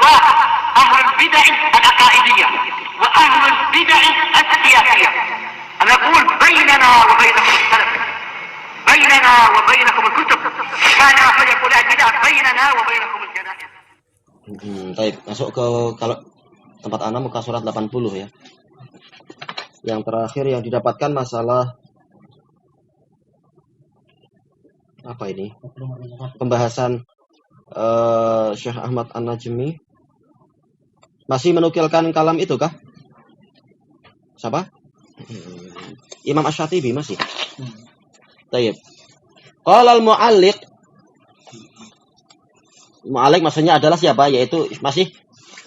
الخلاف أهل البدع العقائدية وأهل البدع السياسية. أنا أقول بيننا وبينكم السلف، بيننا وبينكم الكتب، كان فيقول البدع بيننا وبينكم الجنائز. Baik, masuk ke kalau tempat ana muka surat 80 ya. Yang terakhir yang didapatkan masalah apa ini? Pembahasan Syekh Ahmad An-Najmi masih menukilkan kalam itu kah? Siapa? Imam Asy-Syatibi masih. Baik. Qala al-mu'alliq. Mu'alliq maksudnya adalah siapa? Yaitu masih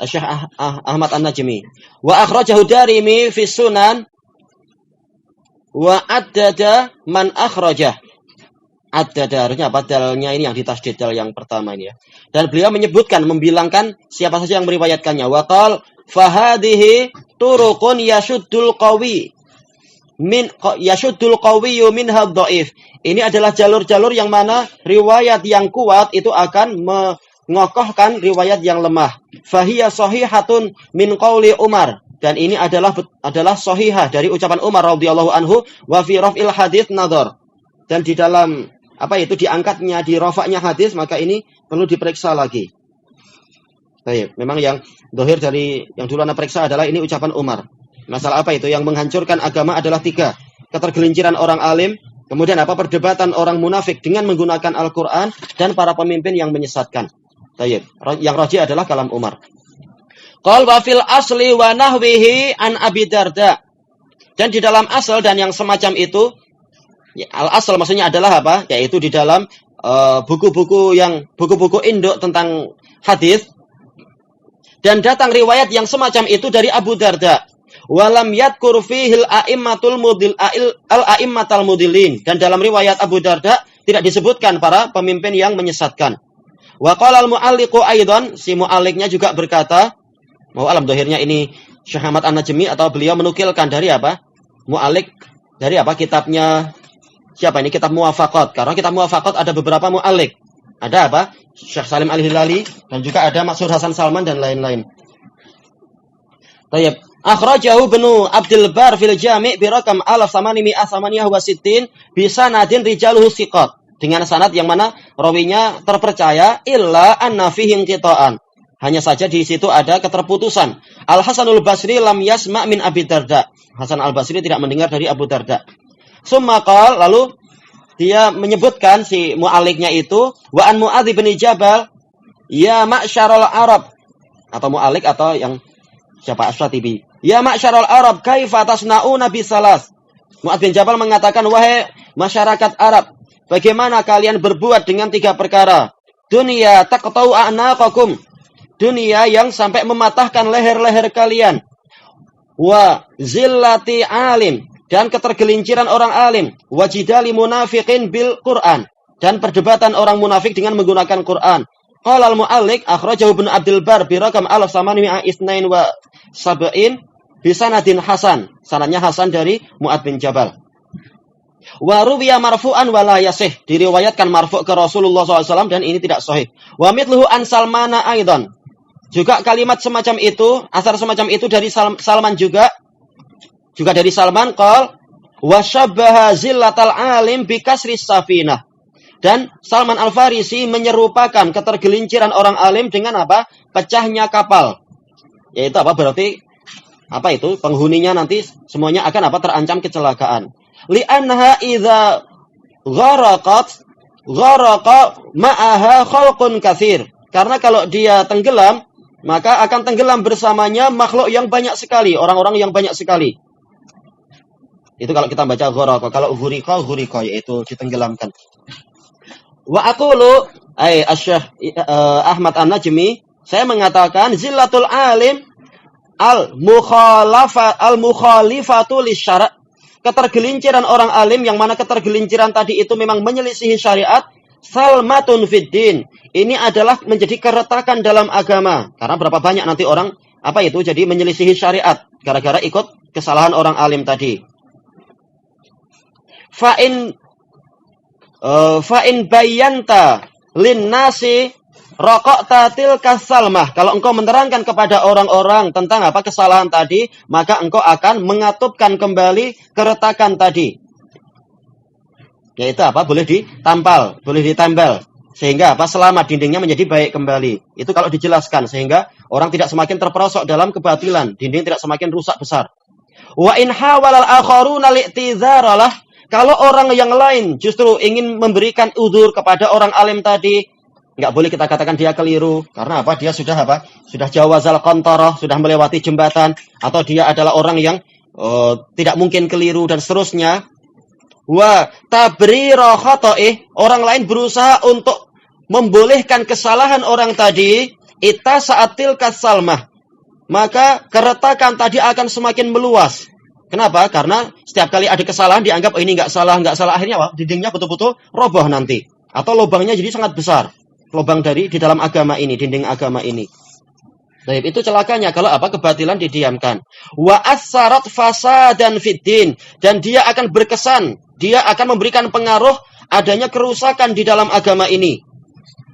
Syekh Ahmad An-Najmi. Wa akhrajahu Darimi fi Sunan wa addada man akhrajah. Addada harusnya apa? Dalnya ini yang ditasdid dal yang pertama ini ya. Dan beliau menyebutkan, membilangkan siapa saja yang meriwayatkannya. Wa qal fa hadhihi turuqun yashuddul qawi minha dhaif. Ini adalah jalur-jalur yang mana riwayat yang kuat itu akan mengokohkan riwayat yang lemah. Fahiya sahihatun min qauli Umar. Dan ini adalah sahihah dari ucapan Umar radhiyallahu anhu wa fi raf'il hadits nadhar. Dan di dalam diangkatnya, di rafa'nya hadis, maka ini perlu diperiksa lagi. Baik, memang yang dohir dari yang dulu anda periksa adalah ini ucapan Umar. Masalah apa itu? Yang menghancurkan agama adalah 3. Ketergelinciran orang alim, kemudian perdebatan orang munafik dengan menggunakan Al-Quran, dan para pemimpin yang menyesatkan. Baik, yang rajih adalah kalam Umar. Qal wa fil asli wa nahwihi an Abi Darda. Dan di dalam asal dan yang semacam itu, ya, al-asal maksudnya adalah apa? Yaitu di dalam buku-buku induk tentang hadis, dan datang riwayat yang semacam itu dari Abu Darda. Walam yadkur fihil a'immatul mudillin. Dan dalam riwayat Abu Darda tidak disebutkan para pemimpin yang menyesatkan. Wa qala al-mu'alliqu aidan, si mu'alliqnya juga berkata, mau alam dohirnya ini Syekh Ahmad An-Najmi atau beliau menukilkan dari apa? Mu'alliq dari apa? Kitabnya siapa ini? Kitab Muwafaqat. Karena kitab Muwafaqat ada beberapa mu'alliq. Ada apa? Syekh Salim Al-Hilali, dan juga ada Maksud Hasan Salman dan lain-lain. Baik. Akhrajahu Ibnu Abdul Bar fil Jami' bi raqam 1868 bi sanadin rijaluhu thiqat. Dengan sanad yang mana rawinya terpercaya, illa anna fihi inqita'an. Hanya saja di situ ada keterputusan. Al-Hasanul Basri lam yasma' min Abi Darda. Hasan Al-Basri tidak mendengar dari Abu Darda. Summa qala, lalu dia menyebutkan si mu'aliknya itu, wa an Mu'adz bin Jabal, ya ma'syarul Arab, atau mu'alik atau yang siapa Asy-Syatibi. Ya ma'syarul Arab, kaifa tasna'una bisalas. Mu'adz bin Jabal mengatakan, wahai masyarakat Arab, bagaimana kalian berbuat dengan 3 perkara? Dunia taqta'u a'naqakum, dunia yang sampai mematahkan leher-leher kalian. Wa zillati alim, dan ketergelinciran orang alim. Wajidali munafiqin bil Qur'an, dan perdebatan orang munafik dengan menggunakan Qur'an. Qala al-mu'alliq akhrajahu Ibnu Abdul Bar bi raqam 1872 bi sanadin hasan. Sanadnya hasan dari Mu'adz bin Jabal. Wa ruwiya marfu'an wa la yasih, diriwayatkan marfu' ke Rasulullah SAW dan ini tidak sahih. Wa mithluhu an Salmana aidan. Juga kalimat semacam itu, asar semacam itu dari Salman juga dari Salman qal wa syabbaha zillatal alim bi kasris safinah. Dan Salman Al-Farisi menyerupakan ketergelinciran orang alim dengan apa? Pecahnya kapal. Yaitu apa? Berarti apa itu? Penghuninya nanti semuanya akan apa? Terancam kecelakaan. Li'annaha idza gharaqa ma'aha khalqun katsir. Karena kalau dia tenggelam, maka akan tenggelam bersamanya makhluk yang banyak sekali, orang-orang yang banyak sekali. Itu kalau kita baca gharaqa. Kalau ghuriqa yaitu ditenggelamkan. Wa aqulu Asy-Syaikh Ahmad An-Najmi, saya mengatakan zillatul alim al-mukhalifatu lisyara'. Ketergelinciran orang alim yang mana ketergelinciran tadi itu memang menyelisihi syariat, salmatun fiddin. Ini adalah menjadi keretakan dalam agama. Karena berapa banyak nanti orang apa itu jadi menyelisihi syariat gara-gara ikut kesalahan orang alim tadi. Fa'in bayyanta linnasi raqaqta tilka salmah. Kalau engkau menerangkan kepada orang-orang tentang apa kesalahan tadi, maka engkau akan mengatupkan kembali keretakan tadi. Yaitu apa? Boleh ditampal, boleh ditempel. Sehingga apa? Selamat, dindingnya menjadi baik kembali. Itu kalau dijelaskan sehingga orang tidak semakin terperosok dalam kebatilan, dinding tidak semakin rusak besar. Wa in hawalal akharuna li'tizaralah. Kalau orang yang lain justru ingin memberikan udzur kepada orang alim tadi, enggak boleh kita katakan dia keliru. Karena apa? Dia sudah apa? Sudah jawazal qantarah, sudah melewati jembatan, atau dia adalah orang yang tidak mungkin keliru dan seterusnya. Wa tabrira khata'ih, orang lain berusaha untuk membolehkan kesalahan orang tadi, ita saatil kasalmah, maka keretakan tadi akan semakin meluas. Kenapa? Karena setiap kali ada kesalahan dianggap ini enggak salah. Akhirnya apa? Dindingnya betul-betul roboh nanti, atau lubangnya jadi sangat besar. Lubang di dalam agama ini, dinding agama ini. Baik, itu celakanya kalau apa? Kebatilan didiamkan. Wa assarat fasadan fiddin, dan dia akan berkesan, dia akan memberikan pengaruh adanya kerusakan di dalam agama ini.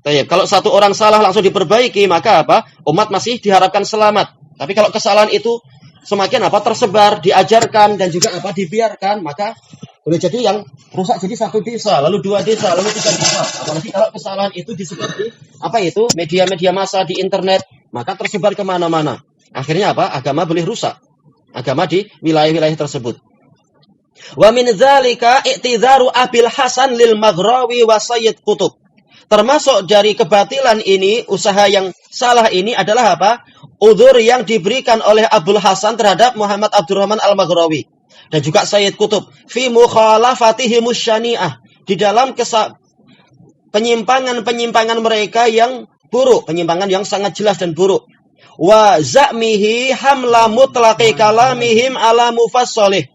Baik, kalau satu orang salah langsung diperbaiki, maka apa? Umat masih diharapkan selamat. Tapi kalau kesalahan itu semakin apa? Tersebar, diajarkan dan juga apa? Dibiarkan, maka boleh jadi yang rusak jadi satu desa, lalu 2 desa, lalu 3 desa. Apalagi kalau kesalahan itu disebar di apa itu? Media-media massa di internet, maka tersebar kemana-mana. Akhirnya apa? Agama boleh rusak. Agama di wilayah-wilayah tersebut. Wa min dzalika i'tidzaru Abil Hasan lil Maghrawi wa Sayyid Qutb. Termasuk dari kebatilan ini, usaha yang salah ini adalah apa? Udzur yang diberikan oleh Abul Hasan terhadap Muhammad Abdurrahman Al-Maghrawi dan juga Sayyid Qutb fi mukhalafatihim syani'ah, di dalam penyimpangan mereka yang buruk, penyimpangan yang sangat jelas dan buruk. Wa za'mihi hamla mutlaqi kalamihim ala mufassalih.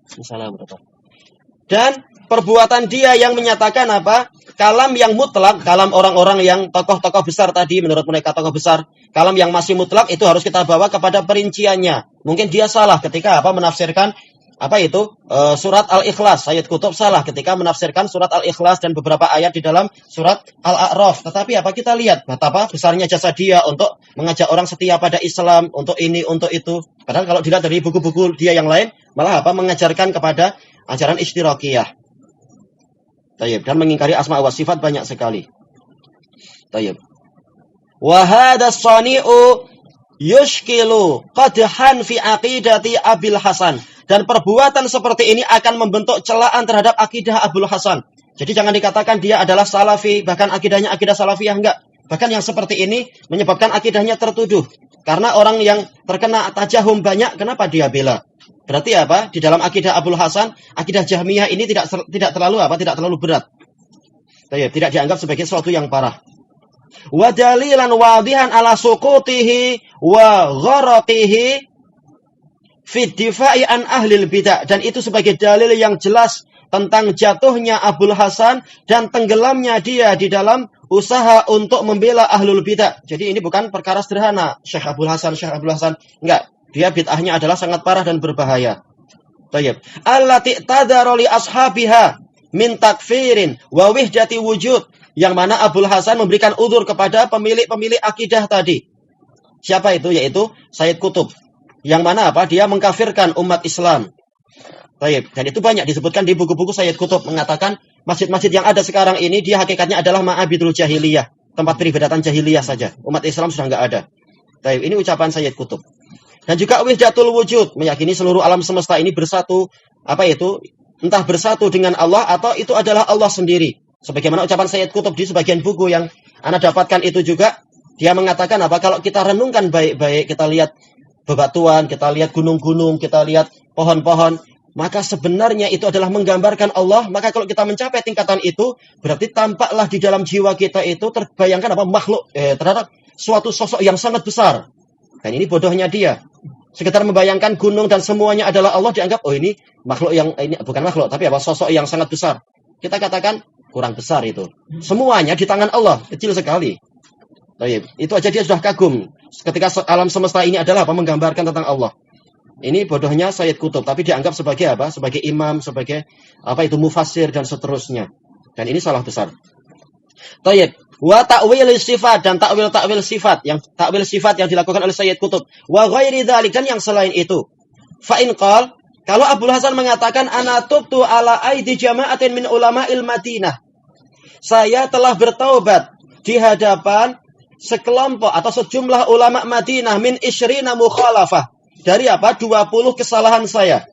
Dan perbuatan dia yang menyatakan apa? Kalam yang mutlak, kalam orang-orang yang tokoh-tokoh besar tadi, menurut mereka tokoh besar, kalam yang masih mutlak itu harus kita bawa kepada perinciannya. Mungkin dia salah ketika apa? Menafsirkan apa itu? Surat Al-Ikhlas. Sayyid Qutb salah ketika menafsirkan surat Al-Ikhlas dan beberapa ayat di dalam surat Al-A'raf. Tetapi apa? Kita lihat betapa besarnya jasa dia untuk mengajak orang setia pada Islam, untuk ini, untuk itu. Padahal kalau dilihat dari buku-buku dia yang lain, malah apa? Mengajarkan kepada ajaran istirakiyah. Tayyib, dan mengingkari asma wa sifat banyak sekali. Tayyib. Wa hadha as-sani'u yushkilu qadhan fi aqidati Abil Hasan. Dan perbuatan seperti ini akan membentuk celaan terhadap akidah Abul Hasan. Jadi jangan dikatakan dia adalah salafi, bahkan akidahnya akidah salafiyah, enggak. Bahkan yang seperti ini menyebabkan akidahnya tertuduh. Karena orang yang terkena tajahum banyak, kenapa dia bela? Berarti apa? Di dalam akidah Abul Hasan, akidah Jahmiyah ini tidak terlalu apa? Tidak terlalu berat. Tidak dianggap sebagai sesuatu yang parah. Wa dalilan wadihan ala suqutihi wa gharaqihi fi difa'i an ahlil bidah, dan itu sebagai dalil yang jelas tentang jatuhnya Abul Hasan dan tenggelamnya dia di dalam usaha untuk membela ahlul bidah. Jadi ini bukan perkara sederhana. Syekh Abul Hasan, enggak. Dia bid'ahnya adalah sangat parah dan berbahaya. Tayyib. Allati tadara li ashabiha min takfirin wa wihdati wujud, yang mana Abul Hasan memberikan udzur kepada pemilik akidah tadi. Siapa itu? Yaitu Sayyid Qutb. Yang mana apa? Dia mengkafirkan umat Islam. Tayyib. Dan itu banyak disebutkan di buku-buku Sayyid Qutb, mengatakan masjid-masjid yang ada sekarang ini dia hakikatnya adalah ma'abidul jahiliyah, tempat peribadatan jahiliyah saja. Umat Islam sudah enggak ada. Tayyib. Ini ucapan Sayyid Qutb. Dan juga wihdatul wujud, meyakini seluruh alam semesta ini bersatu, apa itu? Entah bersatu dengan Allah atau itu adalah Allah sendiri. Sebagaimana ucapan Sayyid Qutb di sebagian buku yang Anda dapatkan itu juga, dia mengatakan apa? Kalau kita renungkan baik-baik, kita lihat bebatuan, kita lihat gunung-gunung, kita lihat pohon-pohon, maka sebenarnya itu adalah menggambarkan Allah. Maka kalau kita mencapai tingkatan itu, berarti tampaklah di dalam jiwa kita itu terbayangkan apa? Makhluk terhadap suatu sosok yang sangat besar. Dan ini bodohnya dia. Sekedar membayangkan gunung dan semuanya adalah Allah, dianggap, oh ini makhluk yang, ini bukan makhluk, tapi apa? Sosok yang sangat besar. Kita katakan, kurang besar itu. Semuanya di tangan Allah, kecil sekali. Itu aja dia sudah kagum. Ketika alam semesta ini adalah apa? Menggambarkan tentang Allah. Ini bodohnya Sayyid Qutb, tapi dianggap sebagai apa? Sebagai imam, sebagai apa itu mufassir dan seterusnya. Dan ini salah besar. Tayyib. Wa ta'wil sifat, dan takwil sifat yang dilakukan oleh Sayyid Qutb. Wa ghairi dzalik, dan yang selain itu. Fa in qal, kalau Abdul Hasan mengatakan ana tubtu ala aidi jama'atin min ulama'il Madinah. Saya telah bertaubat di hadapan sekelompok atau sejumlah ulama Madinah min isyrina mukhalafah. Dari apa? 20 kesalahan saya.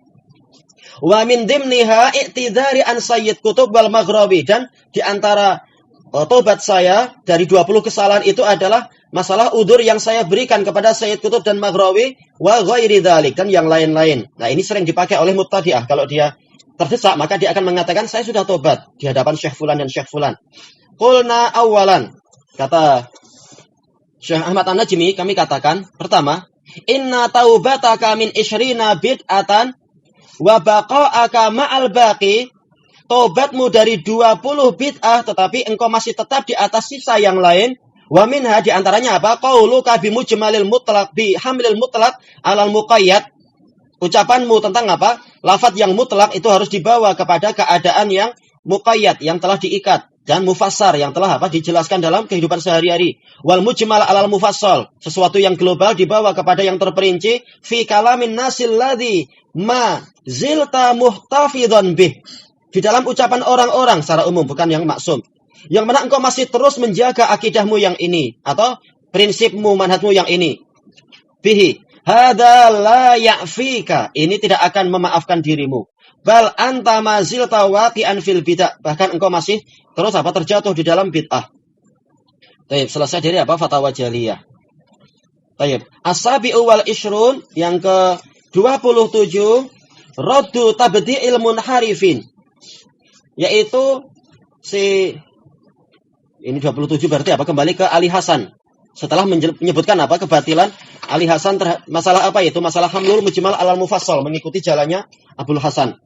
Wa min dimniha i'tidari an Sayyid Qutb wal Maghrabi, dan di antara tobat saya dari 20 kesalahan itu adalah masalah udzur yang saya berikan kepada Sayyid Qutb dan Maghrawi wa ghairi dzalik, dan yang lain-lain. Nah, ini sering dipakai oleh mubtadi'ah. Kalau dia terdesak, maka dia akan mengatakan saya sudah tobat di hadapan Syekh Fulan dan Syekh Fulan. Qulna awalan, kata Syekh Ahmad An-Najmi, kami katakan pertama, inna taubataka min isyrina bid'atan wa baqa'aka ma'al baqi. Tobatmu dari 20 bid'ah, tetapi engkau masih tetap di atas sisa yang lain. Wa minha, di antaranya apa? Qauluka bi mujmalil mutlaq bi hamlil mutlaq alal muqayyad. Ucapanmu tentang apa? Lafaz yang mutlak itu harus dibawa kepada keadaan yang muqayyad, yang telah diikat, dan mufassar, yang telah apa? Dijelaskan dalam kehidupan sehari-hari. Wal mujmal alal mufassal, sesuatu yang global dibawa kepada yang terperinci. Fi kalamin nasil ladzi ma zilta muhtafidhan bih. Di dalam ucapan orang-orang secara umum, bukan yang maksum. Yang mana engkau masih terus menjaga akidahmu yang ini, atau prinsipmu, manhajmu yang ini. Bihi, hadza la ya'fika. Ini tidak akan memaafkan dirimu. Bal anta mazilta waqi'an fil bid'ah. Bahkan engkau masih terus apa? Terjatuh di dalam bid'ah. Baik, selesai dari apa? Fatwa Jaliyah. Baik, as-sabi'u wal ishrun, yang ke-27, raddu tabdi'il munharifin. Yaitu ini 27 berarti apa? Kembali ke Ali Hasan. Setelah menyebutkan apa? Kebatilan Ali Hasan masalah apa itu? Masalah hamlul mujmal alal mufassal, mengikuti jalannya Abdul Hasan.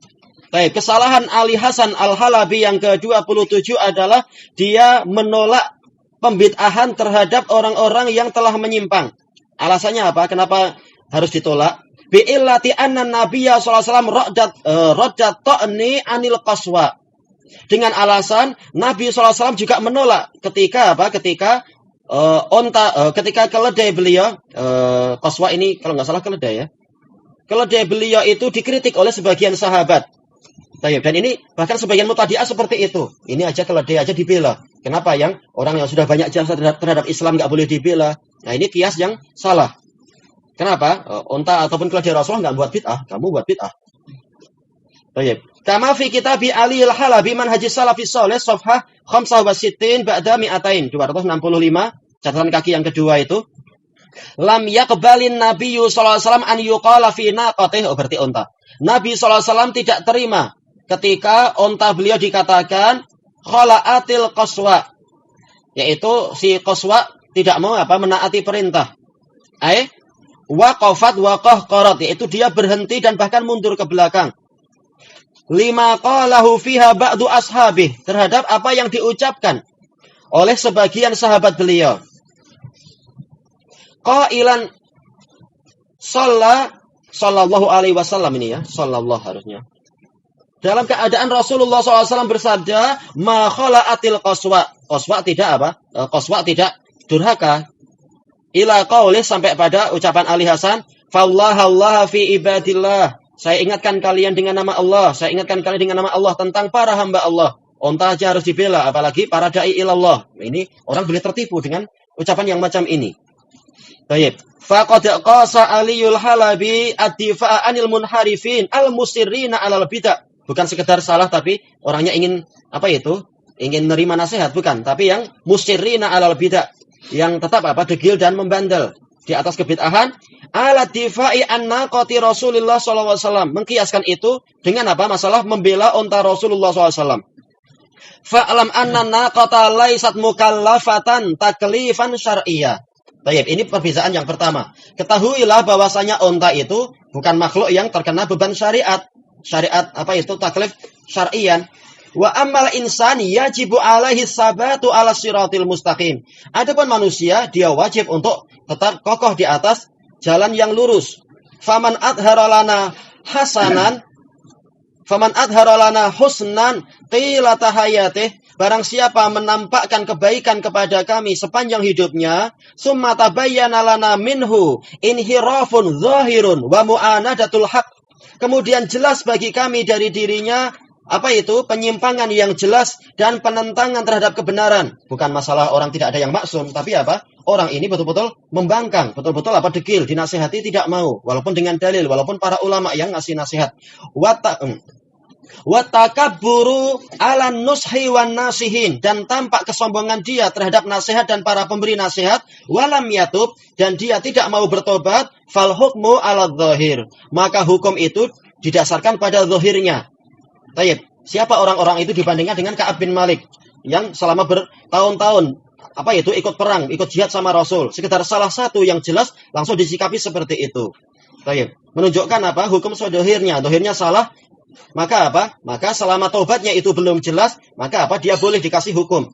Baik, kesalahan Ali Hasan Al-Halabi yang ke-27 adalah dia menolak pembid'ahan terhadap orang-orang yang telah menyimpang. Alasannya apa? Kenapa harus ditolak? Bi'illati anna nabiyya sallallahu alaihi wasallam raddat ta'ni anil qaswa. Dengan alasan Nabi SAW juga menolak ketika apa? Ketika ketika keledai beliau, qaswa ini kalau nggak salah keledai ya. Keledai beliau itu dikritik oleh sebagian sahabat. Dan ini bahkan sebagian mubtadi'ah seperti itu. Ini aja keledai aja dibela. Kenapa yang orang yang sudah banyak jasa terhadap Islam nggak boleh dibela? Nah, ini kias yang salah. Kenapa? Unta ataupun keledai Rasulullah nggak buat bid'ah, kamu buat bid'ah. Baik. Kama fi kitab Ali Al-Halabi manhaj salafis salih safhah 65 ba'da 200, 265, catatan kaki yang kedua itu. Lam yaqbalin nabiyyu sallallahu alaihi wasallam an yuqala fi naqatih, berarti unta. Nabi sallallahu alaihi wasallam tidak terima ketika unta beliau dikatakan khala'atil qaswa, yaitu si qaswa tidak mau menaati perintah. Waqafat wa qahqarat, yaitu dia berhenti dan bahkan mundur ke belakang. Lima qalahu fiha ba'du ashabih, terhadap apa yang diucapkan oleh sebagian sahabat beliau. Qailan sallallahu alaihi wasallam, ini ya, sallallahu harusnya. Dalam keadaan Rasulullah SAW bersabda, ma khala'atil qaswa. Qaswa tidak apa? Qaswa tidak durhaka. Ila qaulih, sampai pada ucapan Ali Hasan, fallahallaha fi ibadillah. Saya ingatkan kalian dengan nama Allah. Saya ingatkan kalian dengan nama Allah tentang para hamba Allah. Onta aja harus dibela, apalagi para da'i ilallah. Ini orang boleh tertipu dengan ucapan yang macam ini. Baik. Faqad qasa Aliyul Halabi ad-difa'a anil munharifin al-musirrina 'alal bid'ah. Bukan sekedar salah, tapi orangnya ingin ingin menerima nasihat, bukan, tapi yang musirrina 'alal bid'ah, yang tetap degil dan membandel di atas kebid'ahan. Ala difa'i an naqati Rasulullah sallallahu alaihi wasallam, mengkiaskan itu dengan masalah membela unta Rasulullah sallallahu alaihi wasallam. Fa'lam anna naqata laysat mukallafatan taklifan syar'iyyah. Baik, ini perbedaan yang pertama. Ketahuilah bahwasanya unta itu bukan makhluk yang terkena beban syariat. Syariat taklif syar'iyan. Wa ammal insani yajibu alaihi sabatu ala siratil mustaqim. Adapun manusia, dia wajib untuk tetap kokoh di atas jalan yang lurus. Faman adhara lana hasanan Faman adhara lana husnan qilata hayatih, barang siapa menampakkan kebaikan kepada kami sepanjang hidupnya, summa tabayyana lana minhu inhirafun zahirun wa mu'anadatul haq, kemudian jelas bagi kami dari dirinya penyimpangan yang jelas dan penentangan terhadap kebenaran. Bukan masalah orang tidak ada yang maksum, tapi orang ini betul-betul membangkang, betul-betul dekil, dinasihati tidak mau, walaupun dengan dalil, walaupun para ulama yang ngasih nasihat. Watakabburu ala nushi wan nasihin, dan tampak kesombongan dia terhadap nasihat dan para pemberi nasihat. Walam yatub, dan dia tidak mau bertobat. Fal hukmu ala dzahir, maka hukum itu didasarkan pada zahirnya. Tayyib, siapa orang-orang itu dibandingkan dengan Ka'ab bin Malik yang selama bertahun-tahun ikut perang, ikut jihad sama Rasul. Sekedar salah satu yang jelas langsung disikapi seperti itu. Tayyib, menunjukkan hukum zahirnya salah. Maka maka selama taubatnya itu belum jelas, maka dia boleh dikasih hukum.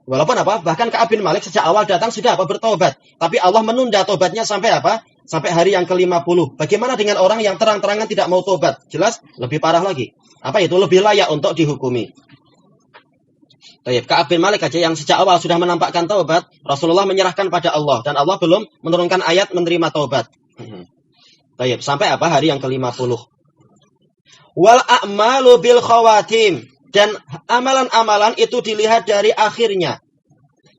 Walaupun bahkan Ka'ab bin Malik sejak awal datang sudah bertobat, tapi Allah menunda tobatnya sampai sampai hari yang ke-50. Bagaimana dengan orang yang terang-terangan tidak mau tobat? Jelas lebih parah lagi. Lebih layak untuk dihukumi. Ka'ab bin Malik aja yang sejak awal sudah menampakkan taubat, Rasulullah menyerahkan pada Allah dan Allah belum menurunkan ayat menerima taubat. Sampai hari yang ke-50. Wal a'malu bil khawatim, dan amalan-amalan itu dilihat dari akhirnya.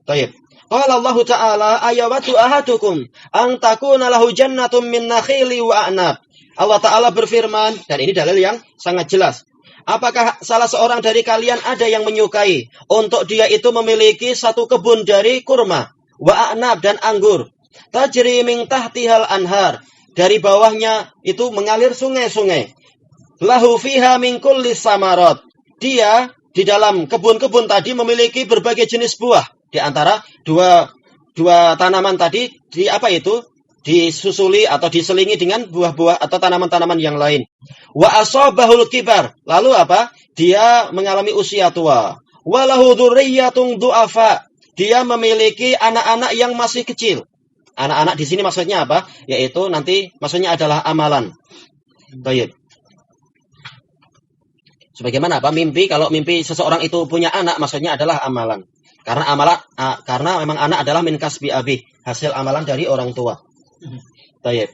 Qala Allah Ta'ala ayawatu ahadukum an takuna lahu jannatum min nakhili wa a'nab. Allah Ta'ala berfirman, dan ini dalil yang sangat jelas. Apakah salah seorang dari kalian ada yang menyukai untuk dia itu memiliki satu kebun dari kurma, wa a'nab, dan anggur, tajri min tahtihal anhar, dari bawahnya itu mengalir sungai-sungai, lahu fiha min kulli samarat, dia di dalam kebun-kebun tadi memiliki berbagai jenis buah. Di antara dua tanaman tadi disusuli atau diselingi dengan buah-buah atau tanaman-tanaman yang lain. Wa asabahul kibar, lalu dia mengalami usia tua. Wa lahu dzurriyyatun du'afa, dia memiliki anak-anak yang masih kecil. Anak-anak di sini maksudnya yaitu nanti maksudnya adalah amalan. Baik. Sebagaimana mimpi, kalau mimpi seseorang itu punya anak maksudnya adalah amalan. Karena memang anak adalah min kasbi abi, hasil amalan dari orang tua. Baik.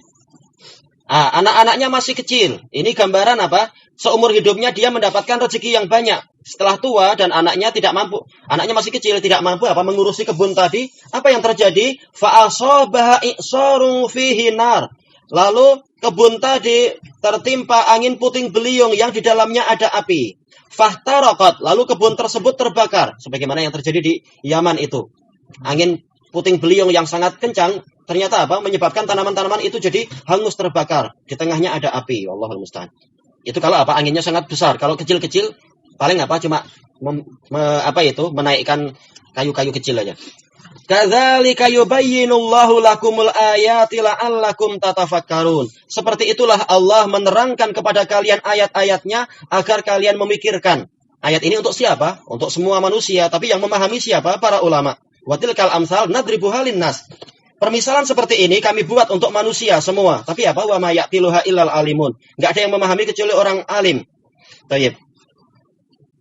Anak-anaknya masih kecil. Ini gambaran seumur hidupnya dia mendapatkan rezeki yang banyak. Setelah tua dan anaknya masih kecil, tidak mampu mengurusi kebun tadi, apa yang terjadi? Fa asabaha i'sarun fihi nar. Lalu kebun tadi tertimpa angin puting beliung yang di dalamnya ada api. Fahtaraqat, lalu kebun tersebut terbakar, sebagaimana yang terjadi di Yaman itu. Angin puting beliung yang sangat kencang ternyata menyebabkan tanaman-tanaman itu jadi hangus terbakar. Di tengahnya ada api. Wallahul musta'an. Itu kalau anginnya sangat besar. Kalau kecil-kecil paling cuma menaikkan kayu-kayu kecil aja. Kadzalika yubayyinullahu lakumul ayati la'allakum tatafakkarun. Seperti itulah Allah menerangkan kepada kalian ayat-ayatnya agar kalian memikirkan. Ayat ini untuk siapa? Untuk semua manusia, tapi yang memahami siapa? Para ulama. Wa tilkal amsal nadribuha linnas. Permisalan seperti ini kami buat untuk manusia semua. Tapi wa ma yaqiluha illal alimun. Enggak ada yang memahami kecuali orang alim. Baik.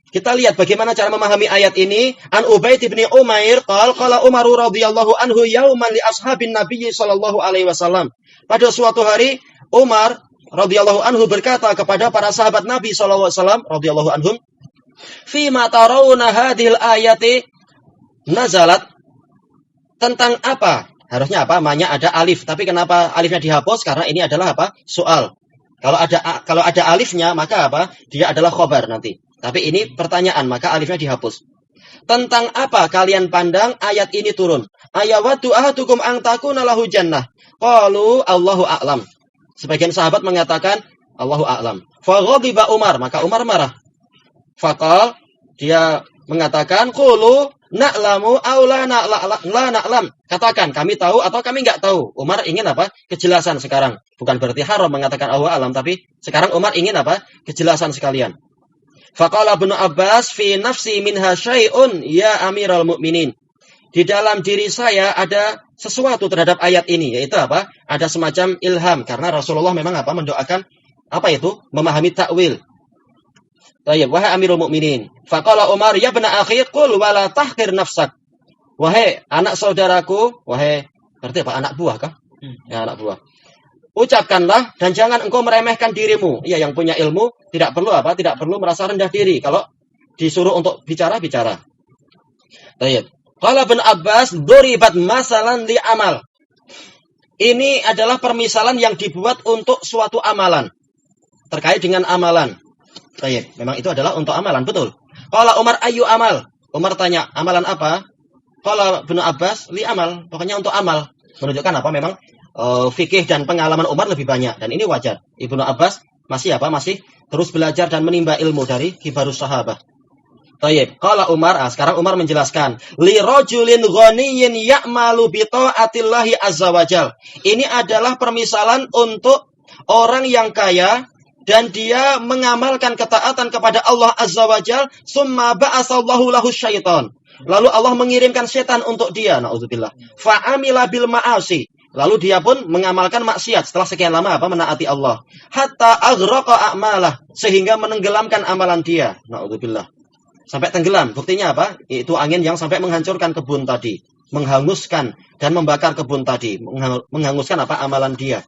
Kita lihat bagaimana cara memahami ayat ini. An Ubaid bin Umair qala Umar radhiyallahu anhu yauman li ashabin Nabi sallallahu alaihi wasallam. Pada suatu hari Umar radhiyallahu anhu berkata kepada para sahabat Nabi sallallahu alaihi wasallam radhiyallahu anhum, "Fi ma tarawna hadhil ayati nazalat." Tentang apa? Harusnya ma-nya ada alif, tapi kenapa alifnya dihapus? Karena ini adalah soal. Kalau ada alifnya maka dia adalah khobar nanti. Tapi ini pertanyaan, maka alifnya dihapus. Tentang apa kalian pandang ayat ini turun? Ayawatu ahadukum an takuna lahu jannah. Qalu Allahu a'lam. Sebagian sahabat mengatakan Allahu a'lam. Fa ghadiba Umar, maka Umar marah. Faqal, dia mengatakan qulu na'lamu aw la na'lam. Katakan kami tahu atau kami enggak tahu. Umar ingin kejelasan sekarang. Bukan berarti haram mengatakan Allahu a'lam, tapi sekarang Umar ingin kejelasan sekalian. Faqala Ibnu Abbas fi nafsi minha syai'un ya Amiral Mukminin. Di dalam diri saya ada sesuatu terhadap ayat ini, yaitu Ada semacam ilham karena Rasulullah memang mendoakan memahami takwil. Tayyib, wahai Amirul Mukminin. Faqala Umar, ya bna akhi, qul wa la tahqir nafsak. Wahai anak saudaraku, wahai berarti apa? Anak buah kah? Ya, anak buah. Ucapkanlah dan jangan engkau meremehkan dirimu. Iya, yang punya ilmu tidak perlu apa? Tidak perlu merasa rendah diri kalau disuruh untuk bicara. Tayyib. Qala Ibnu Abbas, duribat masalan li amal. Ini adalah permisalan yang dibuat untuk suatu amalan. Terkait dengan amalan. Tayyib. Memang itu adalah untuk amalan, betul. Qala Umar, ayu amal. Umar tanya, amalan apa? Qala Ibnu Abbas, li amal. Pokoknya untuk amal. Menunjukkan apa? Memang fikih dan pengalaman Umar lebih banyak. Dan ini wajar. Ibnu Abbas masih terus belajar dan menimba ilmu dari kibarus sahabat. Tayyib. Qala Umar, sekarang Umar menjelaskan, li rajulin ghaniyyin ya'malu bi ta'atillahi azza wajal. Ini adalah permisalan untuk orang yang kaya dan dia mengamalkan ketaatan kepada Allah azza wajal, summa ba'asallahu lahu syaitan. Lalu Allah mengirimkan setan untuk dia, naudzubillah. Fa'amila bil ma'asi. Lalu dia pun mengamalkan maksiat setelah sekian lama menaati Allah. Hatta aghraqa a'malah, sehingga menenggelamkan amalan dia, naudzubillah. Sampai tenggelam. Buktinya apa? Itu angin yang sampai menghancurkan kebun tadi, menghanguskan dan membakar kebun tadi, menghanguskan amalan dia.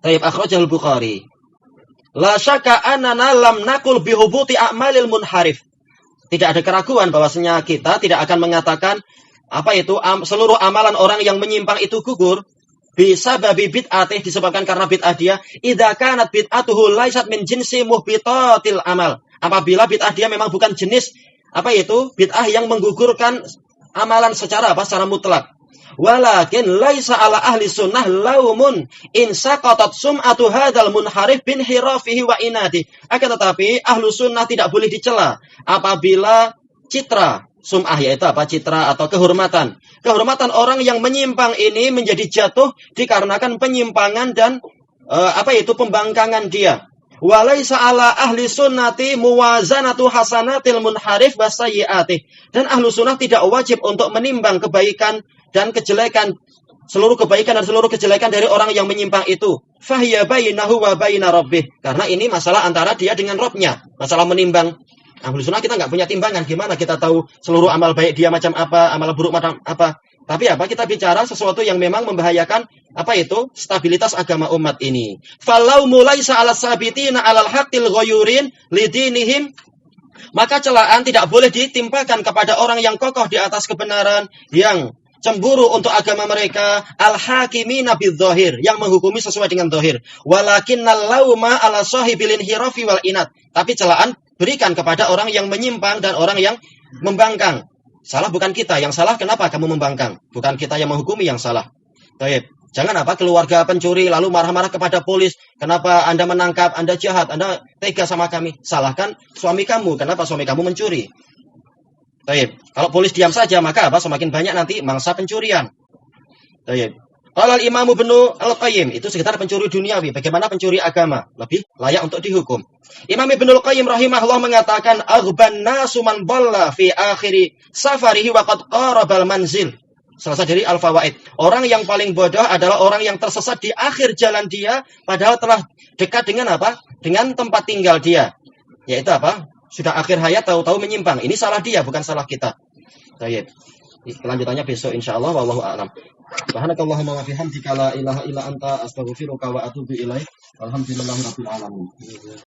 Tayyib, akhrajahul Bukhari. La syakka annana lam nakul bihubuti a'malil munharif. Tidak ada keraguan bahwasanya kita tidak akan mengatakan seluruh amalan orang yang menyimpang itu gugur bisa babi bid'atih, disebabkan karena bid'ah dia. Idza kanat bid'atuhu laisat min jinsi muhbitatil amal. Apabila bid'ah dia memang bukan jenis bid'ah yang menggugurkan amalan secara mutlak. Walakin laisa ala ahli sunnah laumun in saqatat sum'atu hadzal munharif bin hirafihi wa inadi. Akan tetapi ahlu sunnah tidak boleh dicela apabila citra sum'ah, yaitu citra atau kehormatan orang yang menyimpang ini menjadi jatuh dikarenakan penyimpangan dan pembangkangan dia. Walaisa ala ahli sunnati muwazanatu hasanatil munharif wasayyi'atih. Dan ahlu sunnah tidak wajib untuk menimbang kebaikan dan kejelekan, seluruh kebaikan dan seluruh kejelekan dari orang yang menyimpang itu. Fahiya bainahu wa baina rabbih. Karena ini masalah antara dia dengan Rabb-nya. Masalah menimbang. Ahlu sunnah kita nggak punya timbangan. Gimana kita tahu seluruh amal baik dia macam apa, amal buruk macam apa. Tapi kita bicara sesuatu yang memang membahayakan stabilitas agama umat ini. Falau mulai sa'ala sabitina alal haqqil ghayurin lidinihim. Maka celaan tidak boleh ditimpakan kepada orang yang kokoh di atas kebenaran, yang cemburu untuk agama mereka, al-hakimina bidzahir, yang menghukumi sesuai dengan zahir. Walakinnal lauma ala sahibil inhirafi wal inat. Tapi celaan berikan kepada orang yang menyimpang dan orang yang membangkang. Salah bukan kita, yang salah kenapa kamu membangkang? Bukan kita yang menghukumi yang salah. Taib. Jangan keluarga pencuri lalu marah-marah kepada polis. Kenapa Anda menangkap, Anda jahat, Anda tega sama kami. Salahkan suami kamu, kenapa suami kamu mencuri. Taib. Kalau polis diam saja, maka semakin banyak nanti mangsa pencurian. Taib. Kalau Imam Ibnu Al-Qayyim, itu sekitar pencuri duniawi. Bagaimana pencuri agama? Lebih layak untuk dihukum. Imam Ibnu Al-Qayyim rahimahullah mengatakan, aghban nasu man dhalla fi akhiri safarihi wa qad qarabal manzil. Selesai dari Al-Fawaid. Orang yang paling bodoh adalah orang yang tersesat di akhir jalan dia, padahal telah dekat dengan dengan tempat tinggal dia. Yaitu sudah akhir hayat, tahu-tahu menyimpang. Ini salah dia, bukan salah kita. Baik. Kelanjutannya besok insyaallah, wallahu a'lam. Subhanakallahumma wa bihamdika la ilaha illa anta astaghfiruka wa atubu ilaik. Alhamdulillahirabbil alamin.